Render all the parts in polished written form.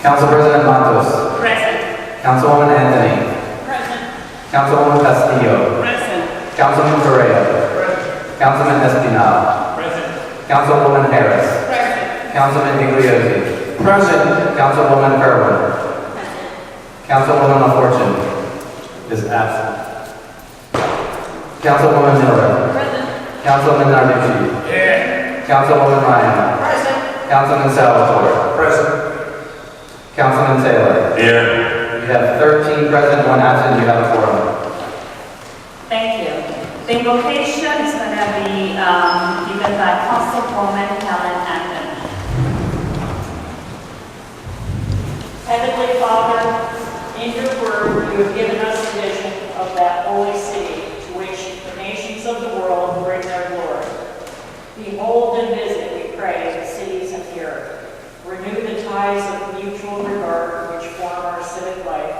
Council President Matos. Present. Councilwoman Anthony. Present. Councilwoman Castillo. Present. Councilman Correa. Present. Councilman Espinal. Present. Councilwoman Harris. Present. Councilman Iglesias. Present. Councilwoman Kerwin. Present. Councilwoman LaFortune is absent. Councilwoman Miller. Present. Councilman Narducci. Here. Councilwoman Ryan. Present. Councilman Salvatore. Present. Councilman Taylor. Here. You have 13 present, 1 absent. You have a quorum. Thank you. The invocation is going to be given by Councilwoman Helen Anthony. Heavenly Father, in your word you have given us a vision of that holy city to which the nations of the world bring their glory. Behold and visit, we pray, the cities of the earth. Renew the ties of mutual regard which form our civic life.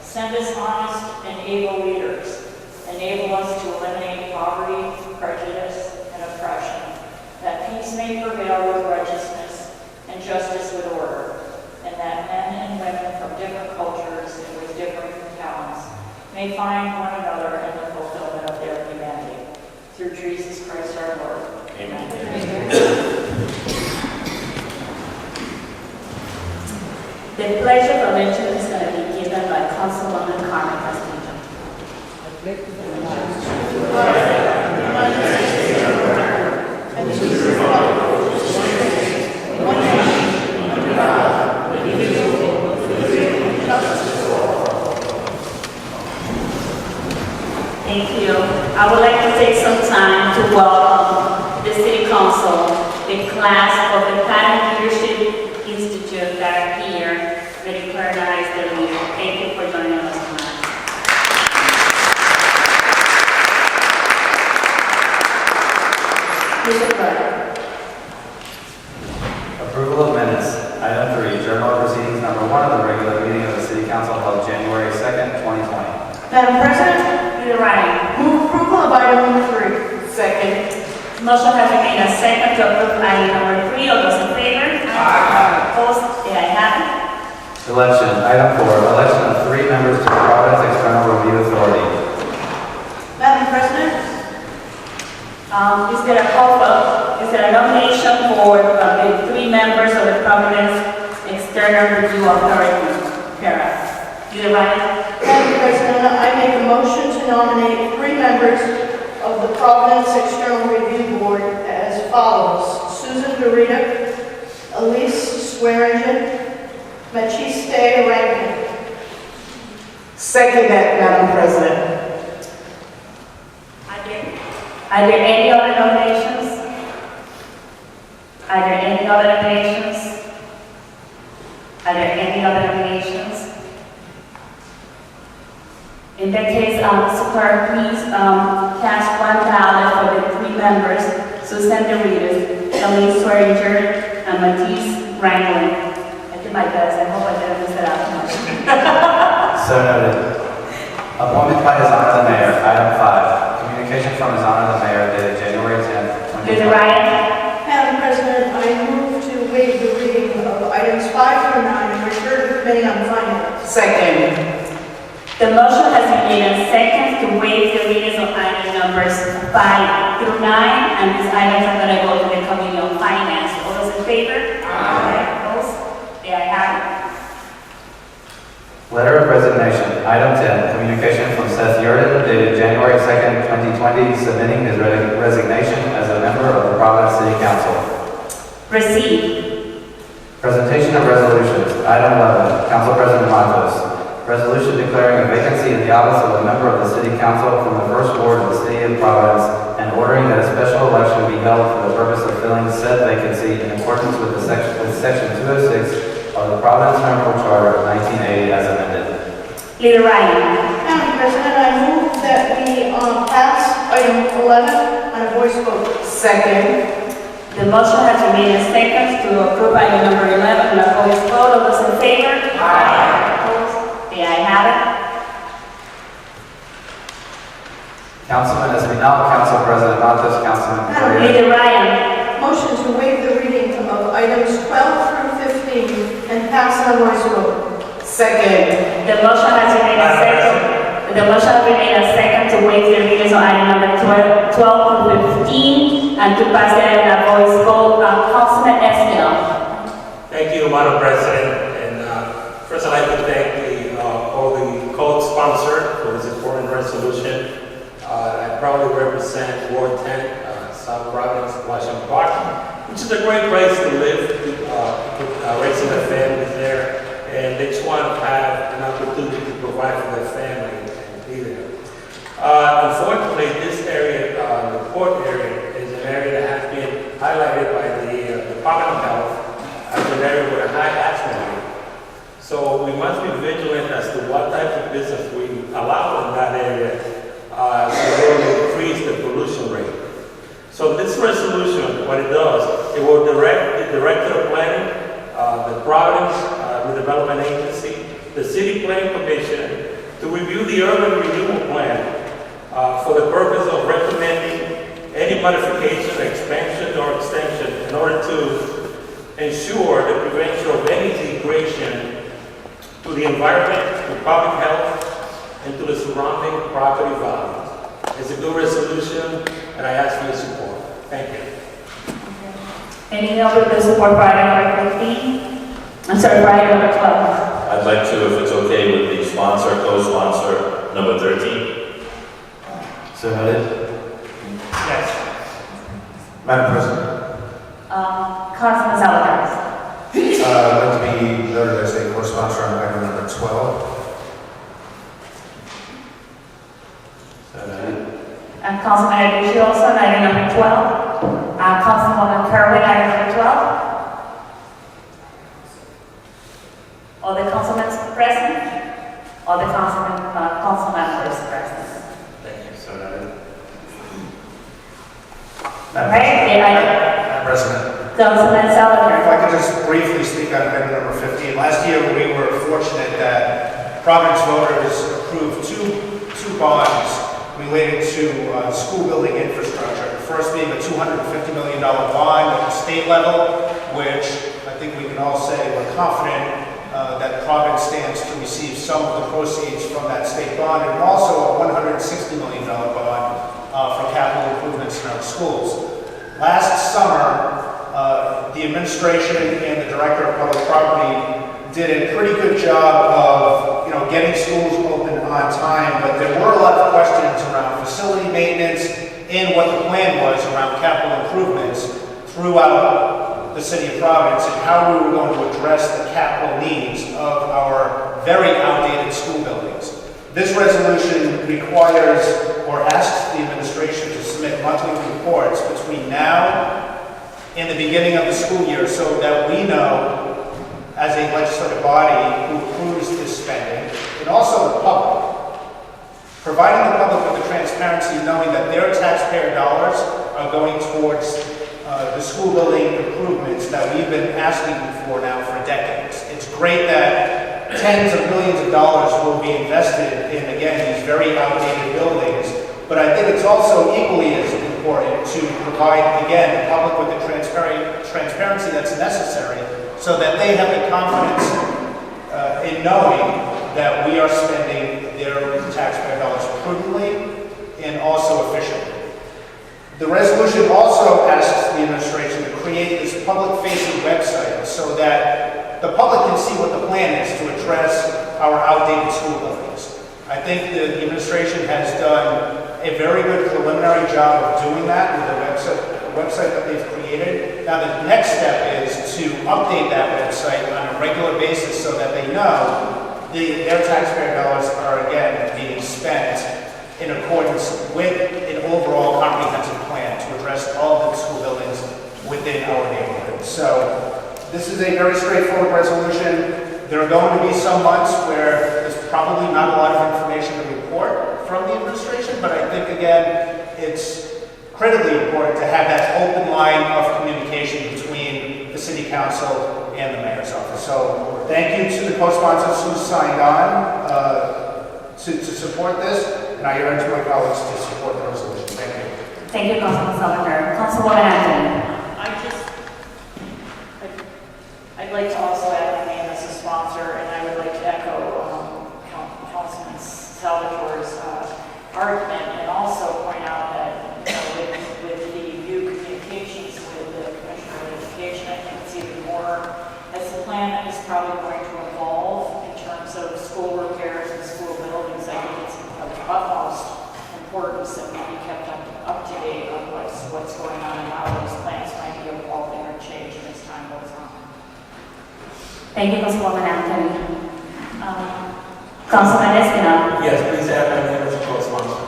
Send us honest and able leaders. Enable us to eliminate poverty, prejudice, and oppression, that peace may prevail with righteousness and justice with order, and that men and women from different cultures and with different talents may find one another in the fulfillment of their humanity. Through Jesus Christ our Lord. Amen. The pledge of allegiance is going to be given by Councilwoman Carmen Castillo. Thank you. I would like to take some time to welcome the City Council, the class of the Patent Leadership Institute that are here, ready to recognize their leader. Thank you for joining us tonight. Mr. Clerk. Approval of minutes. Item 3, journal of proceedings number 1 of the regular meeting of the City Council held January 2nd, 2020. Madam President, To the right. move approval of item number 3. Second. Motion has been made and second to approve item number 3. All those in favor? Aye. Opposed? The ayes have it. Election. Item 4, election of 3 members to the Providence External Review Authority. Madam President, Is there a nomination for the 3 members of the Providence External Review Authority? Para. To the right. Madam President, I make a motion to nominate 3 members of the Providence External Review Board as follows: Susan Garita, Elise Swearingen, Machiste Rankin. Second that, Madam President. Are there any other nominations? Are there any other nominations? Are there any other nominations? In that case, Mr. Clerk, please cast 1 ballot for the 3 members, Susan Doritas, Elise Swearinger, and Matisse Wrangling. I did my best. I hope I didn't miss it out. So noted. Appointment by His Honor the Mayor. Item 5, communication from His Honor the Mayor dated January 10th, To the 2020. right. Madam President, I move to waive the reading of items 5 through 9 and refer to the Committee on Finance. Second. The motion has been made and second to waive the readings of item numbers 5 through 9, and these items are going to go to the Committee on Finance. All those in favor? Aye. Opposed? The ayes have it. Letter of resignation. Item 10, communication from Seth Yurden dated January 2nd, 2020, submitting his resignation as a member of the Providence City Council. Receive. Presentation of resolutions. Item 11, Council President Matos. Resolution declaring a vacancy in the office of a member of the City Council from the First Ward of the City of Providence and ordering that a special election be held for the purpose of filling said vacancy in accordance with Section 206 of the Providence Municipal Charter of 1980 as amended. Leader Ryan. Madam President, I move that we pass item 11 on a voice vote. Second. The motion has been made and second to approve item number 11 on a voice vote. All those in favor? Aye. Opposed? The ayes have it. Councilman Espinal, Council President Matos, Councilman Correa. Leader Ryan. Motion to waive the reading of items 12 through 15 and pass on a voice vote. Second. The motion has been made a second. The motion has been made a second to waive the readings on item number 12 to 15 and to pass the item by voice vote. Councilman Esquivel. Thank you, Madam President. And first, I'd like to thank all the co-sponsor for this important resolution. I proudly represent Ward 10, South Providence, Washington Park, which is a great place to live, raising their families there. And they just want to have an opportunity to provide for their family and be there. Unfortunately, this area, the port area, is an area that has been highlighted by the Department of Health as an area with a high accident rate. So we must be vigilant as to what type of business we allow in that area to really increase the pollution rate. So this resolution, what it does, it will direct the Director of Planning, the Providence Redevelopment Agency, the City Planning Commission, to review the urban renewal plan for the purpose of recommending any modification, expansion, or extension in order to ensure the prevention of any degradation to the environment, to public health, and to the surrounding property values. It's a good resolution, and I ask for your support. Thank you. Any other bill support for item number 15? I'm sorry, for item number 12. I'd like to, if it's okay with the sponsor, co-sponsor, number 13. So noted. Yes. Madam President, Councilman Salazar. I'd like to be noted as a co-sponsor on item number 12. So noted. Councilman Aducci also on item number 12. Councilwoman Kerwin, item number 12. All the councilmen present? All the council members present? Thank you. So noted. Madam President, Councilman if Salazar. I could just briefly speak on item number 15. Last year, we were fortunate that Providence voters approved two bonds related to school building infrastructure. The first being a $250 million bond at the state level, which I think we can all say we're confident that Providence stands to receive some of the proceeds from that state bond, and also a $160 million bond for capital improvements in our schools. Last summer, the administration and the director of public property did a pretty good job of, getting schools open on time, but there were a lot of questions around facility maintenance and what the plan was around capital improvements throughout the city of Providence and how we were going to address the capital needs of our very outdated school buildings. This resolution requires or asks the administration to submit monthly reports between now and the beginning of the school year so that we know, as a legislative body, who approves this spending, and also the public. Providing the public with the transparency of knowing that their taxpayer dollars are going towards the school building improvements that we've been asking for now for decades. It's great that tens of millions of dollars will be invested in, again, these very outdated buildings, but I think it's also equally as important to provide, again, the public with the transparency that's necessary so that they have the confidence in knowing that we are spending their taxpayer dollars prudently and also efficiently. The resolution also asks the administration to create this public-facing website so that the public can see what the plan is to address our outdated school buildings. I think the administration has done a very good preliminary job of doing that with the website that they've created. Now the next step is to update that website on a regular basis so that they know their taxpayer dollars are again being spent in accordance with an overall comprehensive plan to address all of the school buildings within our neighborhood. So this is a very straightforward resolution. There are going to be some months where there's probably not a lot of information to report from the administration, but I think again it's critically important to have that open line of communication between the city council and the mayor's office. So thank you to the co-sponsors who signed on to support this, and I urge my colleagues to support the resolution. Thank you. Thank you, Councilman Salazar. Councilwoman Anthony. I'd like to also add my name as a argument, and also point out that, with the new communications with the Commissioner of Education, I think it's even more, as the plan is probably going to evolve in terms of school repairs and school buildings. I think it's of utmost importance that we be kept up to date on what's going on and how those plans might be evolving or changing as time goes on. Thank you, Councilwoman Anthony. Councilman Espinal. Yes, please add my name as a co-sponsor.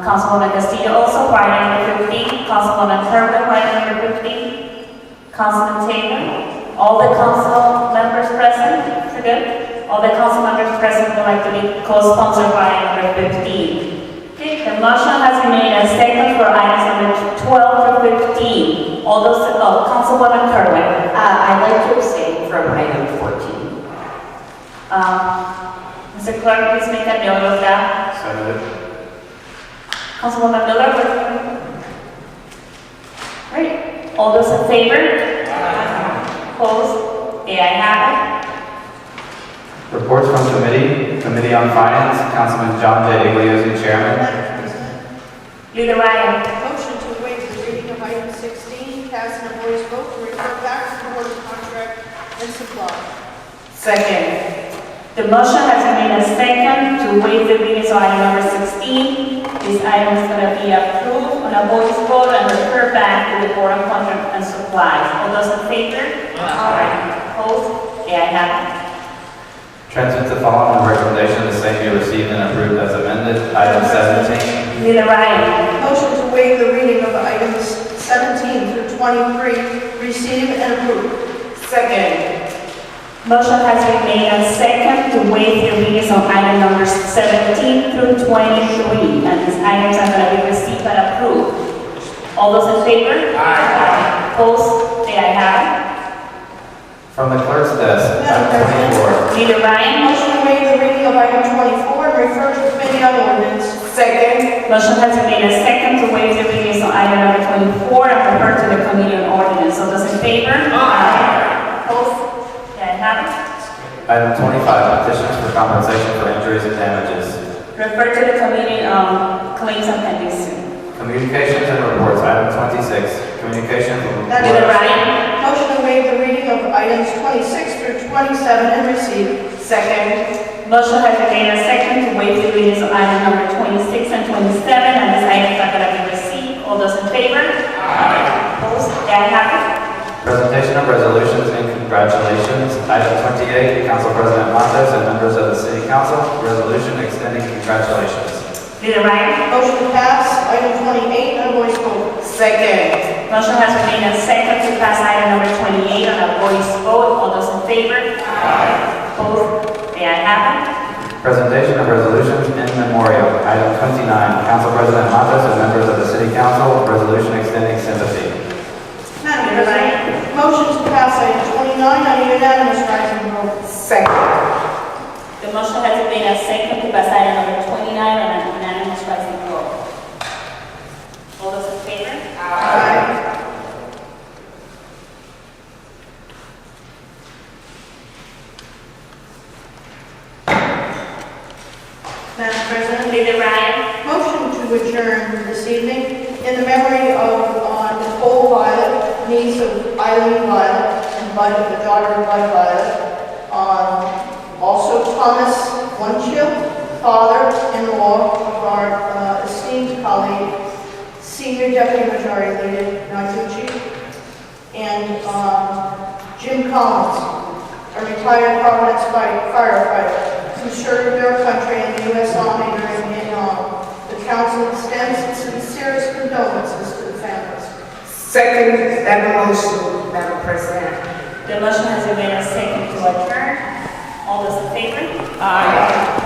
Councilwoman Castillo also for item number 15. Councilwoman Kerwin for item number 15. Councilman Taylor. All the council members present, for good? All the council members present would like to be co-sponsored for item number 15. Okay, the motion has been made and second for items number 12 through 15. All those, Councilwoman Kerwin. I'd like to abstain from item 14. Mr. Clerk, please make a note of that. So moved. Councilwoman Miller. Great. All those in favor? Opposed? The ayes have it. Reports from committee. Committee on Finance, Councilman John J. Iglesias, Chairman. Madam President, Leader Ryan. motion to waive the reading of item 16, cast in a voice vote to refer back to the Board of Contract and Supply. Second. The motion has been made and second to waive the readings of item number 16. This item is going to be approved on a voice vote and refer back to the Board of Contract and Supplies. All those in favor? Aye. Opposed? The ayes have it. Transmit the following recommendation, the same be received and approved as amended. Item 17. Leader Ryan. Motion to waive the reading of items 17 through 23, receive and approve. Second. Motion has been made and second to waive the readings of item numbers 17 through 23, and these items are going to be received and approved. All those in favor? Aye. Opposed? The ayes have it. From the clerk's desk, Madam item President. 24. Leader Ryan. Motion to waive the reading of item 24 and refer to committee on ordinance. Second. Motion has been made and second to waive the readings of item number 24 and refer to the committee on ordinance. All those in favor? Aye. Opposed? The ayes have it. Item 25, petitions for compensation for injuries and damages. Refer to the committee on claims and pending suit. Communications and reports, item 26. Communications. Leader Ryan. Motion to waive the reading of items 26 through 27 and receive. Second. Motion has been made and second to waive the readings of item number 26 and 27, and these items are going to be received. All those in favor? Aye. Opposed? The ayes have it. Presentation of resolutions and congratulations. Item 28, Council President Matos and members of the City Council, resolution extending congratulations. Leader Ryan. Motion to pass item 28 on voice vote. Second. Motion has been made and second to pass item number 28 on a voice vote. All those in favor? Aye. Opposed? The ayes have it. Presentation of resolutions in memoriam. Item 29, Council President Matos and members of the City Council, resolution extending sympathy. Madam President, motion to pass item 29 on a unanimous rising vote. Second. The motion has been made and second to pass item number 29 on an unanimous rising vote. All those in favor? Aye. Madam President, Leader Ryan. motion to adjourn this evening in the memory of Nicole Violet, niece of Eileen Violet and Bud, the daughter of Bud Violet. Also Thomas Wunschel, father-in-law of our esteemed colleague, Senior Deputy Majority Leader Naguchi, and Jim Collins, a retired Providence firefighter who served their country in the U.S. Army during Vietnam. The council extends its sincerest condolences to the families. Second that motion, Madam President. The motion has been made and second to adjourn. All those in favor? Aye.